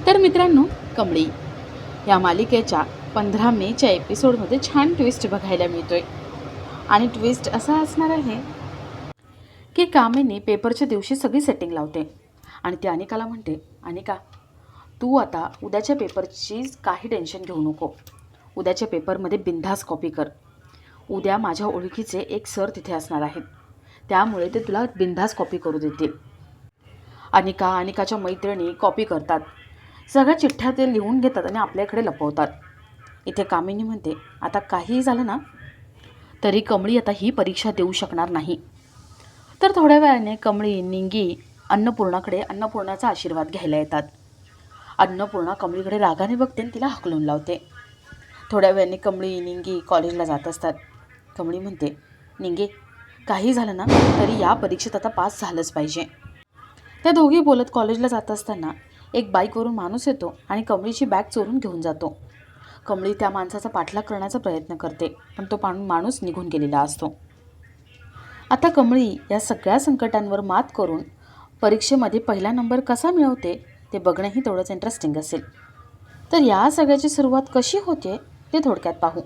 तर मित्रांनो, कमळी या मालिकेच्या 15 मेच्या एपिसोडमध्ये छान ट्विस्ट बघायला मिळतोय. आणि ट्विस्ट असा असणार आहे की कामिनी पेपरच्या दिवशी सगळी सेटिंग लावते आणि ती अनिकाला म्हणते, अनिका तू आता उद्याच्या पेपरची काही टेन्शन घेऊ नको. उद्याच्या पेपरमध्ये बिनधास्त कॉपी कर. उद्या माझ्या ओळखीचे एक सर तिथे असणार आहेत, त्यामुळे ते तुला बिनधास्त कॉपी करू देतील. अनिकाच्या मैत्रिणी कॉपी करतात, सगळ्या चिठ्ठ्या ते लिहून घेतात आणि आपल्याकडे लपवतात. इथे कामिनी म्हणते, आता काहीही झालं ना तरी कमळी आता ही परीक्षा देऊ शकणार नाही. तर थोड्या वेळाने कमळी, निंगी अन्नपूर्णाचा आशीर्वाद घ्यायला येतात. अन्नपूर्णा कमळीकडे रागाने बघते आणि तिला हकलून लावते. थोड्या वेळाने कमळी, निंगी कॉलेजला जात असतात. कमळी म्हणते, निंगी काही झालं ना तरी या परीक्षेत आता पास झालंच पाहिजे. त्या दोघी बोलत कॉलेजला जात असताना एक बाईकवरून माणूस येतो आणि कमळीची बॅग चोरून घेऊन जातो. कमळी त्या माणसाचा पाठलाग करण्याचा प्रयत्न करते, पण तो माणूस निघून गेलेला असतो. आता कमळी या सगळ्या संकटांवर मात करून परीक्षेमध्ये पहिला नंबर कसा मिळवते ते बघणंही तेवढंच इंटरेस्टिंग असेल. तर या सगळ्याची सुरुवात कशी होते ते थोडक्यात पाहू.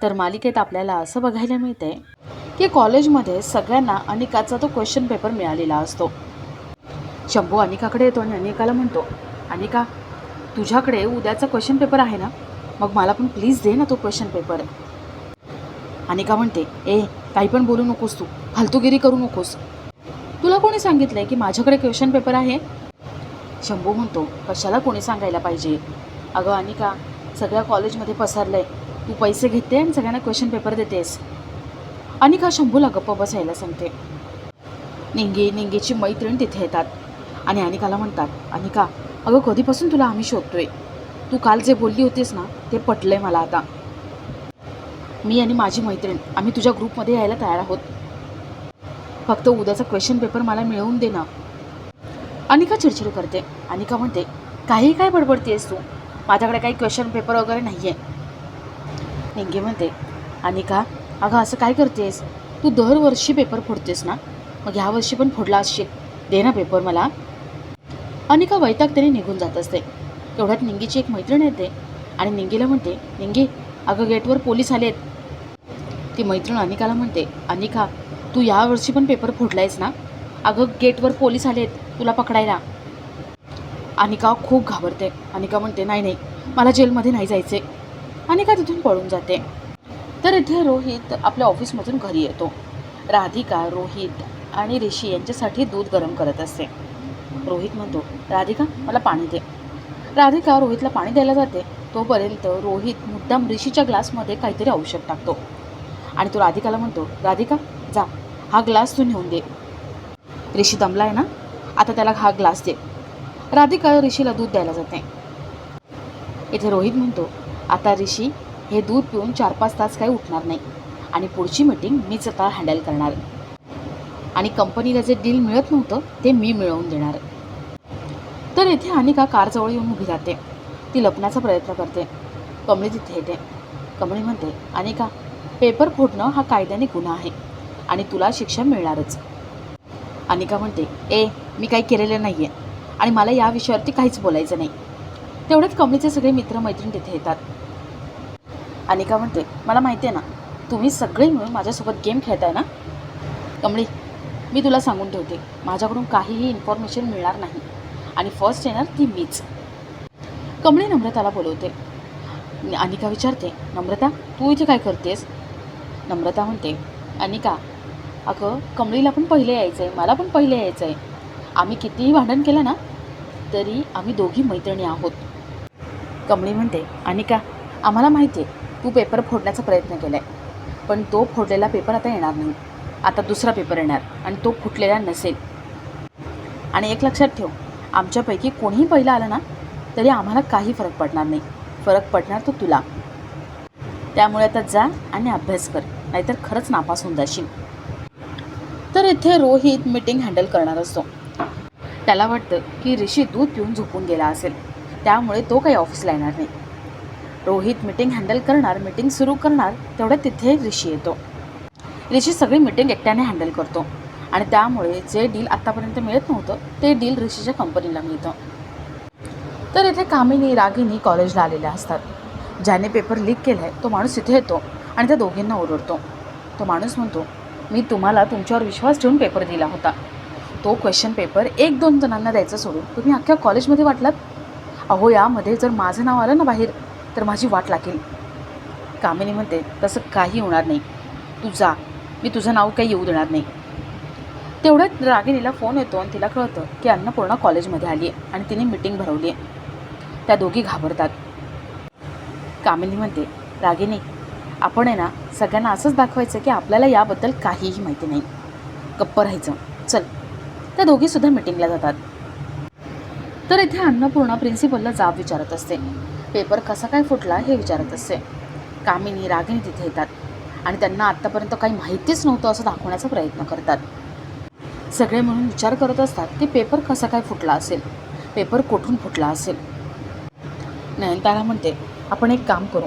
तर मालिकेत आपल्याला असं बघायला मिळते की कॉलेजमध्ये सगळ्यांना अनिकाचा तो क्वेश्चन पेपर मिळालेला असतो. शंभू अनिकाकडे येतो आणि अनिकाला म्हणतो, अनिका तुझ्याकडे उद्याचा क्वेश्चन पेपर आहे ना, मग मला पण प्लीज दे ना तो क्वेश्चन पेपर. अनिका म्हणते, काही पण बोलू नकोस, तू फालतूगिरी करू नकोस. तुला कोणी सांगितलं आहे की माझ्याकडे क्वेश्चन पेपर आहे? शंभू म्हणतो, कशाला कोणी सांगायला पाहिजे. अगं अनिका, सगळ्या कॉलेजमध्ये पसरलं आहे, तू पैसे घेते आणि सगळ्यांना क्वेश्चन पेपर देतेस. अनिका शंभूला गप्प बसायला सांगते. निंगीची मैत्रीण तिथे येतात आणि अनिकाला म्हणतात, अनिका अगं कधीपासून तुला आम्ही शोधतोय. तू काल जे बोलली होतीस ना ते पटलंय मला. आता मी आणि माझी मैत्रीण आम्ही तुझ्या ग्रुपमध्ये यायला तयार आहोत. फक्त उद्याचा क्वेश्चन पेपर मला मिळवून दे ना. अनिका चिडचिड करते. अनिका म्हणते, काही काय बडबडतेस तू, माझ्याकडे काही क्वेश्चन पेपर वगैरे नाही आहे. निंगी म्हणते, अनिका अगं असं काय करतेस, तू दरवर्षी पेपर फोडतेस ना, मग ह्या वर्षी पण फोडला असशील, दे ना पेपर मला. अनिका वैतागतेने निघून जात असते. तेवढ्यात निंगीची एक मैत्रीण येते आणि निंगीला म्हणते, निंगी अगं गेटवर पोलीस आलेत. ती मैत्रीण अनिकाला म्हणते, अनिका तू यावर्षी पण पेपर फोडलायस ना, अगं गेटवर पोलीस आलेत तुला पकडायला. अनिका खूप घाबरते. अनिका म्हणते, नाही मला जेलमध्ये नाही जायचे. अनिका तिथून पळून जाते. तर इथे रोहित आपल्या ऑफिसमधून घरी येतो. राधिका, रोहित आणि ऋषी यांच्यासाठी दूध गरम करत असते. रोहित म्हणतो, राधिका मला पाणी दे. राधिका रोहितला पाणी द्यायला जाते. तोपर्यंत रोहित मुद्दाम ऋषीच्या ग्लासमध्ये काहीतरी औषध टाकतो आणि तो राधिकाला म्हणतो, राधिका जा हा ग्लास तू नेऊन दे. ऋषी दमला आहे ना, आता त्याला हा ग्लास दे. राधिका ऋषीला दूध द्यायला जाते. इथे रोहित म्हणतो, आता ऋषी हे दूध पिऊन 4-5 तास काही उठणार नाही आणि पुढची मीटिंग मीच आता हँडल करणार आणि कंपनीला जे डील मिळत नव्हतं ते मी मिळवून देणार. तर इथे अनिका कारजवळ येऊन उभी राहते. ती लपण्याचा प्रयत्न करते. कमळी तिथे येते. कमळी म्हणते, अनिका पेपर फोडणं हा कायद्याने गुन्हा आहे आणि तुला शिक्षा मिळणारच. अनिका म्हणते, मी काही केलेलं नाही आहे आणि मला या विषयावरती काहीच बोलायचं नाही. तेवढ्यात कमळीचे सगळे मित्रमैत्रीण तिथे येतात. अनिका म्हणते, मला माहिती आहे ना, तुम्ही सगळे मिळून माझ्यासोबत गेम खेळताय ना. कमळी मी तुला सांगून ठेवते, माझ्याकडून काहीही इन्फॉर्मेशन मिळणार नाही आणि फर्स्ट येणार ती मीच. कमळी नम्रताला बोलवते. अनिका विचारते, नम्रता तू इथे काय करतेस? नम्रता म्हणते, अनिका अगं कमळीला पण पहिले यायचं आहे, मला पण पहिले यायचं आहे. आम्ही कितीही भांडण केलं ना तरी आम्ही दोघी मैत्रिणी आहोत. कमळी म्हणते, अनिका आम्हाला माहिती आहे तू पेपर फोडण्याचा प्रयत्न केला आहे, पण तो फोडलेला पेपर आता येणार नाही. आता दुसरा पेपर येणार आणि तो फुटलेला नसेल. आणि एक लक्षात ठेव, आमच्यापैकी कोणीही पहिलं आलं ना तरी आम्हाला काही फरक पडणार नाही. फरक पडणार तो तुला. त्यामुळे आता जा आणि अभ्यास कर, नाहीतर खरंच नापास होऊन जाशील. तर इथे रोहित मीटिंग हँडल करणार असतो. त्याला वाटतं की ऋषी दूध पिऊन झोपून गेला असेल, त्यामुळे तो काही ऑफिसला येणार नाही. रोहित मीटिंग हँडल करणार, मीटिंग सुरू करणार, तेवढ्यात तिथे ऋषी येतो. ऋषी सगळी मीटिंग एकट्याने हँडल करतो आणि त्यामुळे जे डील आत्तापर्यंत मिळत नव्हतं ते डील ऋषीच्या कंपनीला मिळतं. तर इथे कामिनी रागिनी कॉलेजला आलेल्या असतात. ज्याने पेपर लीक केला आहे तो माणूस इथे येतो आणि त्या दोघींना ओरडतो. तो माणूस म्हणतो, मी तुम्हाला तुमच्यावर विश्वास ठेवून पेपर दिला होता. तो क्वेश्चन पेपर 1-2 जणांना द्यायचं सोडून तुम्ही अख्ख्या कॉलेजमध्ये वाटलात. अहो, यामध्ये जर माझं नाव आलं ना बाहेर तर माझी वाट लागेल. कामिनी म्हणते, तसं काही होणार नाही, तू जा, मी तुझं नाव काही येऊ देणार नाही. तेवढ्यात रागिनीला फोन येतो आणि तिला कळतं की अन्नपूर्णा कॉलेजमध्ये आली आहे आणि तिने मीटिंग भरवली आहे. त्या दोघी घाबरतात. कामिनी म्हणते, रागिनी, आपण आहे ना सगळ्यांना असंच दाखवायचं की आपल्याला याबद्दल काहीही माहिती नाही, गप्प राहायचं, चल. त्या दोघीसुद्धा मीटिंगला जातात. तर इथे अन्नपूर्णा प्रिन्सिपलला जाब विचारत असते, पेपर कसा काय फुटला हे विचारत असते. कामिनी रागिनी तिथे येतात आणि त्यांना आत्तापर्यंत काही माहितीच नव्हतं असं दाखवण्याचा प्रयत्न करतात. सगळे म्हणून विचार करत असतात की पेपर कसा काय फुटला असेल, पेपर कुठून फुटला असेल. नयनतारा म्हणते, आपण एक काम करू,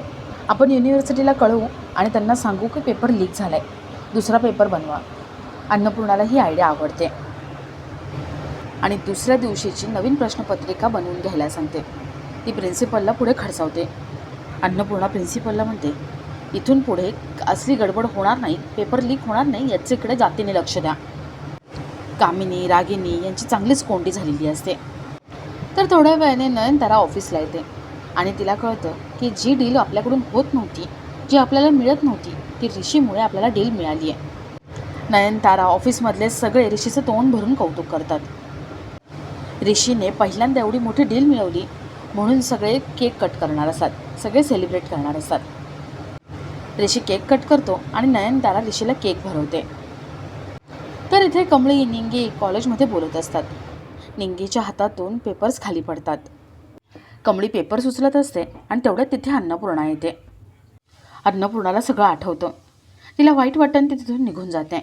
आपण युनिव्हर्सिटीला कळवू आणि त्यांना सांगू की पेपर लीक झाला आहे, दुसरा पेपर बनवा. अन्नपूर्णाला ही आयडिया आवडते आणि दुसऱ्या दिवशीची नवीन प्रश्नपत्रिका बनवून घ्यायला सांगते. ती प्रिन्सिपलला पुढे खडसावते. अन्नपूर्णा प्रिन्सिपलला म्हणते, इथून पुढे असली गडबड होणार नाही, पेपर लीक होणार नाही याचेकडे जातीने लक्ष द्या. कामिनी रागिनी यांची चांगलीच कोंडी झालेली असते. तर थोड्या वेळाने नयनतारा ऑफिसला येते आणि तिला कळतं की जी डील आपल्याकडून होत नव्हती, जी आपल्याला मिळत नव्हती, ती ऋषीमुळे आपल्याला डील मिळाली आहे. नयनतारा ऑफिसमधले सगळे ऋषीचं तोंड भरून कौतुक करतात. ऋषीने पहिल्यांदा एवढी मोठी डील मिळवली म्हणून सगळे केक कट करणार असतात, सगळे सेलिब्रेट करणार असतात. ऋषी केक कट करतो आणि नयनतारा ऋषीला केक भरवते. तर इथे कमळी निंगी कॉलेजमध्ये बोलत असतात. निंगीच्या हातातून पेपर्स खाली पडतात. कमळी पेपर्स उचलत असते आणि तेवढ्यात तिथे अन्नपूर्णा येते. अन्नपूर्णाला सगळं आठवतं. तिला वाईट वाटतं आणि ती तिथून निघून जाते.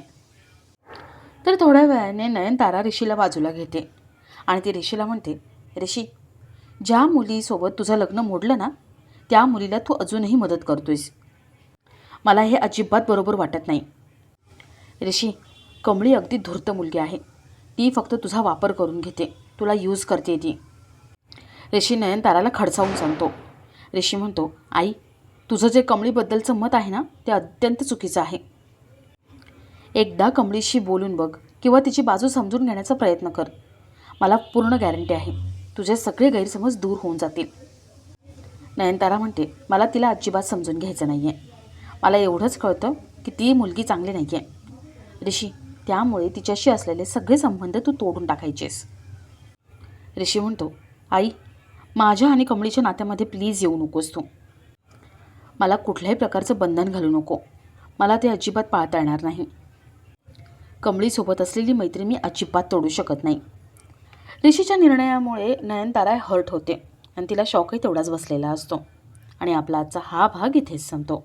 तर थोड्या वेळाने नयनतारा ऋषीला बाजूला घेते आणि ती ऋषीला म्हणते, ऋषी, ज्या मुलीसोबत तुझं लग्न मोडलं ना, त्या मुलीला तू अजूनही मदत करतोयस. मला हे अजिबात बरोबर वाटत नाही. ऋषी, कमळी अगदी धूर्त मुलगी आहे. ती फक्त तुझा वापर करून घेते, तुला यूज करते ती. ऋषी नयनताराला खडसावून सांगतो. ऋषी म्हणतो, आई, तुझं जे कमळीबद्दलचं मत आहे ना, ते अत्यंत चुकीचं आहे. एकदा कमळीशी बोलून बघ किंवा तिची बाजू समजून घेण्याचा प्रयत्न कर. मला पूर्ण गॅरंटी आहे तुझे सगळे गैरसमज दूर होऊन जातील. नयनतारा म्हणते, मला तिला अजिबात समजून घ्यायचं नाही आहे. मला एवढंच कळतं की ती मुलगी चांगली नाही आहे. ऋषी, त्यामुळे तिच्याशी असलेले सगळे संबंध तू तोडून टाकायचेस. ऋषी म्हणतो, आई, माझ्या आणि कमळीच्या नात्यामध्ये प्लीज येऊ नकोस तू. मला कुठल्याही प्रकारचं बंधन घालू नको. मला ते अजिबात पाळता येणार नाही. कमळीसोबत असलेली मैत्री मी अजिबात तोडू शकत नाही. ऋषीच्या निर्णयामुळे नयनतारा हर्ट होते आणि तिला शॉकही तेवढाच बसलेला असतो. आणि आपला आजचा हा भाग इथेच संपतो.